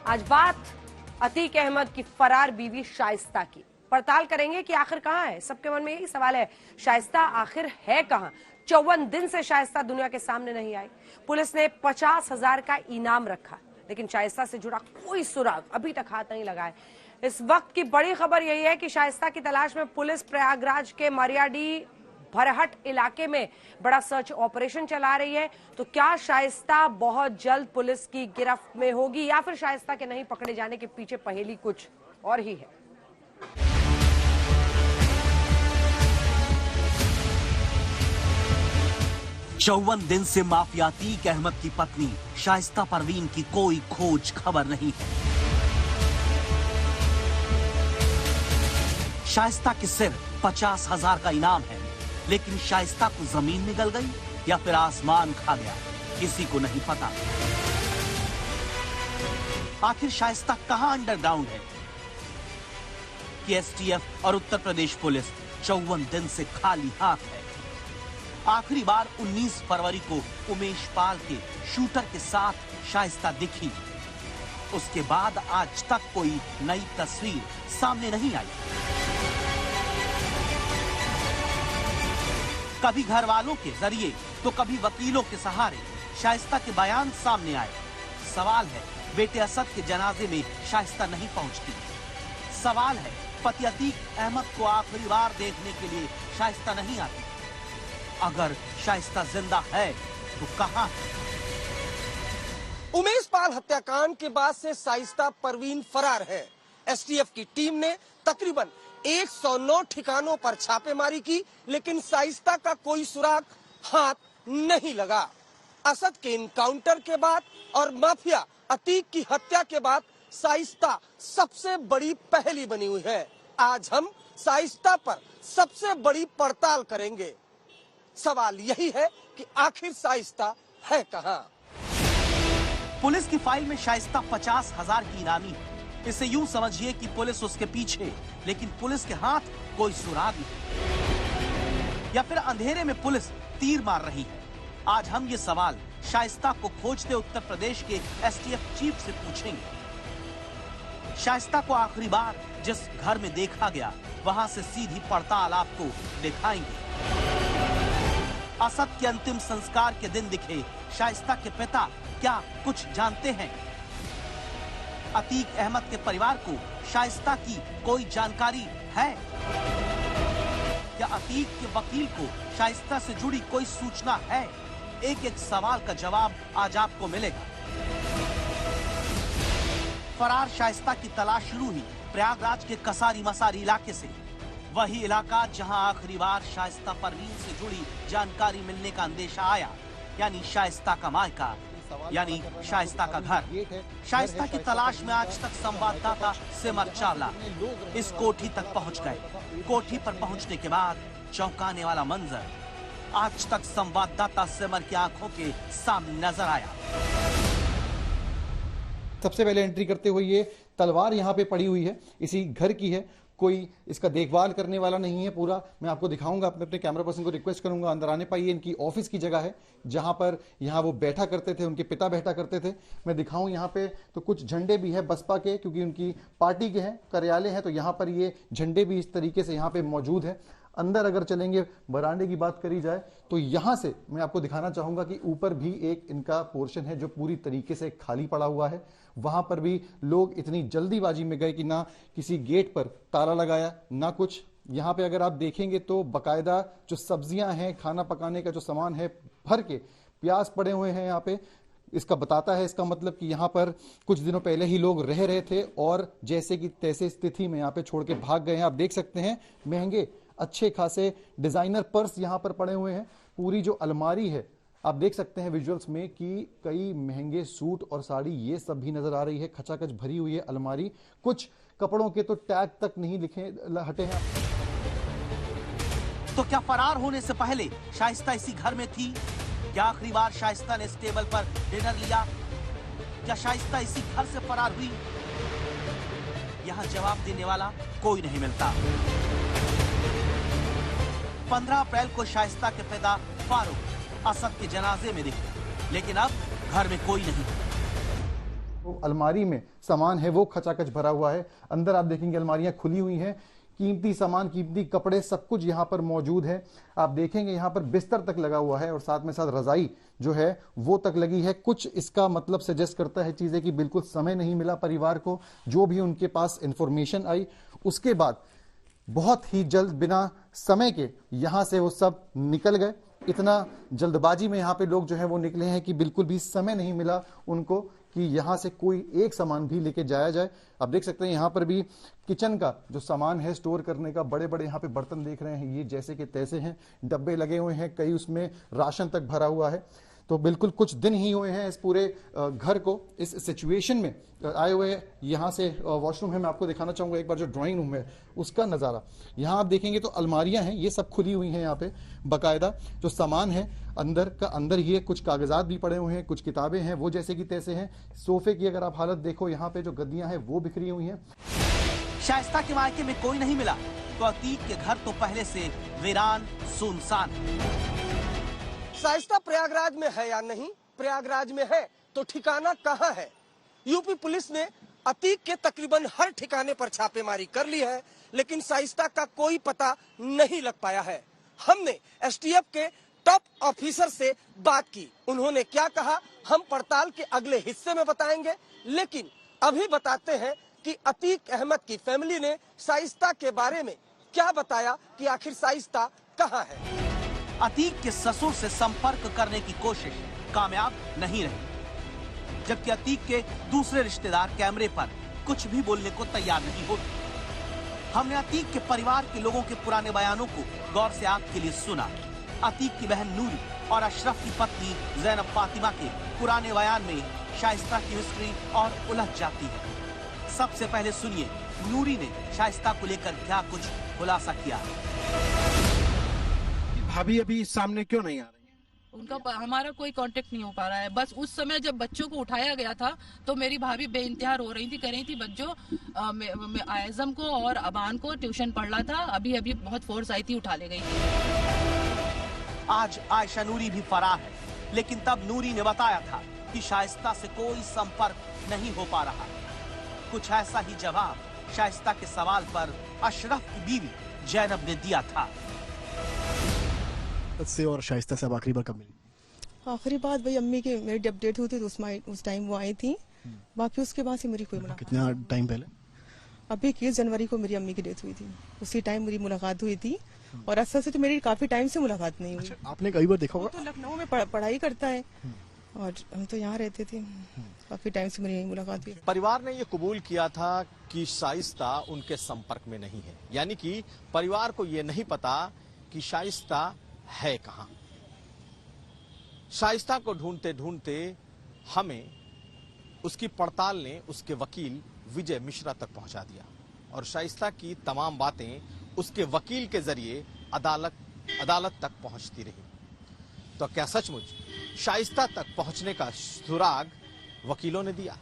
आज बात अतीक अहमद की फरार बीवी शाइस्ता की। पड़ताल करेंगे कि आखिर कहां है। सबके मन में यही सवाल है, शाइस्ता आखिर है कहां। 54 दिन से शाइस्ता दुनिया के सामने नहीं आई। पुलिस ने 50,000 का इनाम रखा, लेकिन शाइस्ता से जुड़ा कोई सुराग अभी तक हाथ नहीं लगा है। इस वक्त की बड़ी खबर यही है कि शाइस्ता की तलाश में पुलिस प्रयागराज के मरियाडी भरहट इलाके में बड़ा सर्च ऑपरेशन चला रही है। तो क्या शाइस्ता बहुत जल्द पुलिस की गिरफ्त में होगी, या फिर शाइस्ता के नहीं पकड़े जाने के पीछे पहेली कुछ और ही है। 54 दिन से माफिया अतीक अहमद की पत्नी शाइस्ता परवीन की कोई खोज खबर नहीं है। शाइस्ता के सिर 50,000 का इनाम है, लेकिन शाइस्ता को जमीन निगल गई या फिर आसमान खा गया, किसी को नहीं पता। आखिर शाइस्ता कहां अंडरग्राउंड है कि एसटीएफ और उत्तर प्रदेश पुलिस 54 दिन से खाली हाथ है। आखिरी बार 19 फरवरी को उमेश पाल के शूटर के साथ शाइस्ता दिखी। उसके बाद आज तक कोई नई तस्वीर सामने नहीं आई। कभी घर वालों के जरिए तो कभी वकीलों के सहारे शाइस्ता के बयान सामने आए। सवाल है, बेटे असद के जनाजे में शाइस्ता नहीं पहुंचती। सवाल है, पति अतीक अहमद को आखिरी बार देखने के लिए शाइस्ता नहीं आती। अगर शाइस्ता जिंदा है तो कहां है? उमेश पाल हत्याकांड के बाद से शाइस्ता परवीन फरार है। एसटीएफ की टीम ने तकरीबन 109 ठिकानों पर छापेमारी की, लेकिन शाइस्ता का कोई सुराग हाथ नहीं लगा। असद के इनकाउंटर के बाद और माफिया अतीक की हत्या के बाद शाइस्ता सबसे बड़ी पहेली बनी हुई है। आज हम शाइस्ता पर सबसे बड़ी पड़ताल करेंगे। सवाल यही है कि आखिर शाइस्ता है कहां? पुलिस की फाइल में शाइस्ता 50,000 की इनामी है। इसे यूं समझिए कि पुलिस उसके पीछे, लेकिन पुलिस के हाथ कोई सुराग नहीं, या फिर अंधेरे में पुलिस तीर मार रही है। आज हम ये सवाल शाइस्ता को खोजते उत्तर प्रदेश के एसटीएफ चीफ से पूछेंगे। शाइस्ता को आखिरी बार जिस घर में देखा गया, वहां से सीधी पड़ताल आपको दिखाएंगे। असद के अंतिम संस्कार के दिन दिखे शाइस्ता के पिता क्या कुछ जानते हैं? अतीक अहमद के परिवार को शाइस्ता की कोई जानकारी है? क्या अतीक के वकील को शाइस्ता से जुड़ी कोई सूचना है? एक एक सवाल का जवाब आज आपको मिलेगा। फरार शाइस्ता की तलाश शुरू हुई प्रयागराज के कसारी मसारी इलाके से। वही इलाका जहां आखिरी बार शाइस्ता परवीन से जुड़ी जानकारी मिलने का अंदेशा आया, यानी शाइस्ता का मायका, यानी शाइस्ता का घर। शाइस्ता की तलाश में आज तक संवाददाता सिमर चावला इस कोठी तक पहुंच गए। कोठी पर पहुंचने के बाद चौंकाने वाला मंजर आज तक संवाददाता सिमर की आंखों के सामने नजर आया। सबसे पहले एंट्री करते हुए ये तलवार यहाँ पे पड़ी हुई है, इसी घर की है। कोई इसका देखभाल करने वाला नहीं है। पूरा मैं आपको दिखाऊंगा। अपने कैमरा पर्सन को रिक्वेस्ट करूंगा अंदर आने पाइए। इनकी ऑफिस की जगह है, जहां पर यहाँ वो बैठा करते थे, उनके पिता बैठा करते थे। मैं दिखाऊं यहाँ पे तो कुछ झंडे भी है बसपा के, क्योंकि उनकी पार्टी के हैं, कार्यालय है, तो यहाँ पर ये झंडे भी इस तरीके से यहाँ पे मौजूद है। अंदर अगर चलेंगे, बरामदे की बात करी जाए तो यहां से मैं आपको दिखाना चाहूंगा कि ऊपर भी एक इनका पोर्शन है जो पूरी तरीके से खाली पड़ा हुआ है। वहां पर भी लोग इतनी जल्दीबाजी में गए कि ना किसी गेट पर ताला लगाया, ना कुछ। यहां पे अगर आप देखेंगे तो बकायदा जो सब्जियां हैं, खाना पकाने का जो सामान है, भर के प्याज पड़े हुए हैं यहाँ पे। इसका बताता है, इसका मतलब कि यहाँ पर कुछ दिनों पहले ही लोग रह रहे थे और जैसे कि तैसे स्थिति में यहाँ पे छोड़ के भाग गए हैं। आप देख सकते हैं महंगे अच्छे खासे डिजाइनर पर्स यहाँ पर पड़े हुए हैं। पूरी जो अलमारी है आप देख सकते हैं विजुअल्स में कि कई महंगे सूट और साड़ी ये सब भी नजर आ रही है। खचाखच भरी हुई है अलमारी। कुछ कपड़ों के तो टैग तक नहीं लिखे हटे हैं। तो क्या फरार होने से पहले शाइस्ता इसी घर में थी? क्या आखिरी बार शाइस्ता ने इस टेबल पर डिनर लिया? क्या शाइस्ता इसी घर से फरार हुई? यहां जवाब देने वाला कोई नहीं मिलता। 15 अप्रैल को शाइस्ता के पिता फारूक असद के जनाजे में दिखे, लेकिन अब घर में कोई नहीं। वो अलमारी में सामान है वो खचाखच भरा हुआ है। अंदर आप देखेंगे अलमारियां खुली हुई हैं, कीमती सामान, कीमती कपड़े, सब कुछ यहाँ पर मौजूद है। आप देखेंगे यहाँ पर बिस्तर तक लगा हुआ है और साथ में साथ रजाई जो है वो तक लगी है। कुछ इसका मतलब सजेस्ट करता है चीजें कि बिल्कुल समय नहीं मिला परिवार को। जो भी उनके पास इंफॉर्मेशन आई उसके बाद बहुत ही जल्द बिना समय के यहां से वो सब निकल गए। इतना जल्दबाजी में यहाँ पे लोग जो है वो निकले हैं कि बिल्कुल भी समय नहीं मिला उनको कि यहाँ से कोई एक सामान भी लेके जाया जाए। आप देख सकते हैं यहाँ पर भी किचन का जो सामान है स्टोर करने का, बड़े बड़े यहाँ पे बर्तन देख रहे हैं, ये जैसे कि तैसे हैं, डब्बे लगे हुए हैं, कई उसमें राशन तक भरा हुआ है। तो बिल्कुल कुछ दिन ही हुए हैं इस पूरे घर को इस सिचुएशन में आए हुए। यहाँ से वॉशरूम है, मैं आपको दिखाना चाहूंगा एक बार जो ड्राइंग रूम है उसका नज़ारा। यहाँ आप देखेंगे तो अलमारियां हैं, ये सब खुली हुई हैं। यहाँ पे बाकायदा जो सामान है अंदर का अंदर ही है, कुछ कागजात भी पड़े हुए हैं, कुछ किताबें हैं वो जैसे कि तैसे हैं। सोफे की अगर आप हालत देखो, यहाँ पे जो गद्दियां हैं वो बिखरी हुई हैं। शाइस्ता के मायके में कोई नहीं मिला तो अतीक के घर तो पहले से वीरान सुनसान। शाइस्ता प्रयागराज में है या नहीं? प्रयागराज में है तो ठिकाना कहाँ है? यूपी पुलिस ने अतीक के तकरीबन हर ठिकाने पर छापेमारी कर ली है, लेकिन शाइस्ता का कोई पता नहीं लग पाया है। हमने एसटीएफ के टॉप ऑफिसर से बात की, उन्होंने क्या कहा हम पड़ताल के अगले हिस्से में बताएंगे, लेकिन अभी बताते हैं कि अतीक अहमद की फैमिली ने शाइस्ता के बारे में क्या बताया कि आखिर शाइस्ता कहाँ है। अतीक के ससुर से संपर्क करने की कोशिश कामयाब नहीं रही, जबकि अतीक के दूसरे रिश्तेदार कैमरे पर कुछ भी बोलने को तैयार नहीं होते। हमने अतीक के परिवार के लोगों के पुराने बयानों को गौर से आपके लिए सुना। अतीक की बहन नूरी और अशरफ की पत्नी जैनब फातिमा के पुराने बयान में शाइस्ता की हिस्ट्री और उलझ जाती है। सबसे पहले सुनिए नूरी ने शाइस्ता को लेकर क्या कुछ खुलासा किया। भाभी अभी सामने क्यों नहीं आ रही है? उनका हमारा कोई कांटेक्ट नहीं हो पा रहा है। बस उस समय जब बच्चों को उठाया गया था तो मेरी भाभी बेइंतहा रो रही थी, कह रही थी बच्चों आयजम को और अबान को ट्यूशन पढ़ रहा था, अभी अभी बहुत फोर्स आई थी, उठा ले गई थी। आज आयशा नूरी भी फरार है, लेकिन तब नूरी ने बताया था कि शाइस्ता से कोई संपर्क नहीं हो पा रहा। कुछ ऐसा ही जवाब शाइस्ता के सवाल पर अशरफ की बीवी जैनब ने दिया था। से और शाइस्ता से आखिरी बार कब मिली? आखिरी बात भाई अम्मी की मेरी जब डेट हुई थी तो उस टाइम वो आई थी, बाकी उसके बाद से मेरी कोई मुलाकात। कितना टाइम पहले? अभी 21 जनवरी को मेरी अम्मी की डेथ हुई थी, उसी टाइम मेरी मुलाकात हुई थी और असल से तो मेरी काफी टाइम से मुलाकात नहीं हुई। अच्छा, आपने कई बार देखा होगा? तो लखनऊ में पढ़ाई करता है और हम तो यहाँ रहते थे, काफी टाइम से मेरी मुलाकात हुई। परिवार ने ये कबूल किया था कि शाइस्ता उनके संपर्क में नहीं है, यानी कि परिवार को ये नहीं पता कि शाइस्ता है कहां। शाइस्ता को ढूंढते ढूंढते हमें उसकी पड़ताल ने उसके वकील विजय मिश्रा तक पहुंचा दिया और शाइस्ता की तमाम बातें उसके वकील के जरिए अदालत तक पहुंचती रही। तो क्या सचमुच शाइस्ता तक पहुंचने का सुराग वकीलों ने दिया?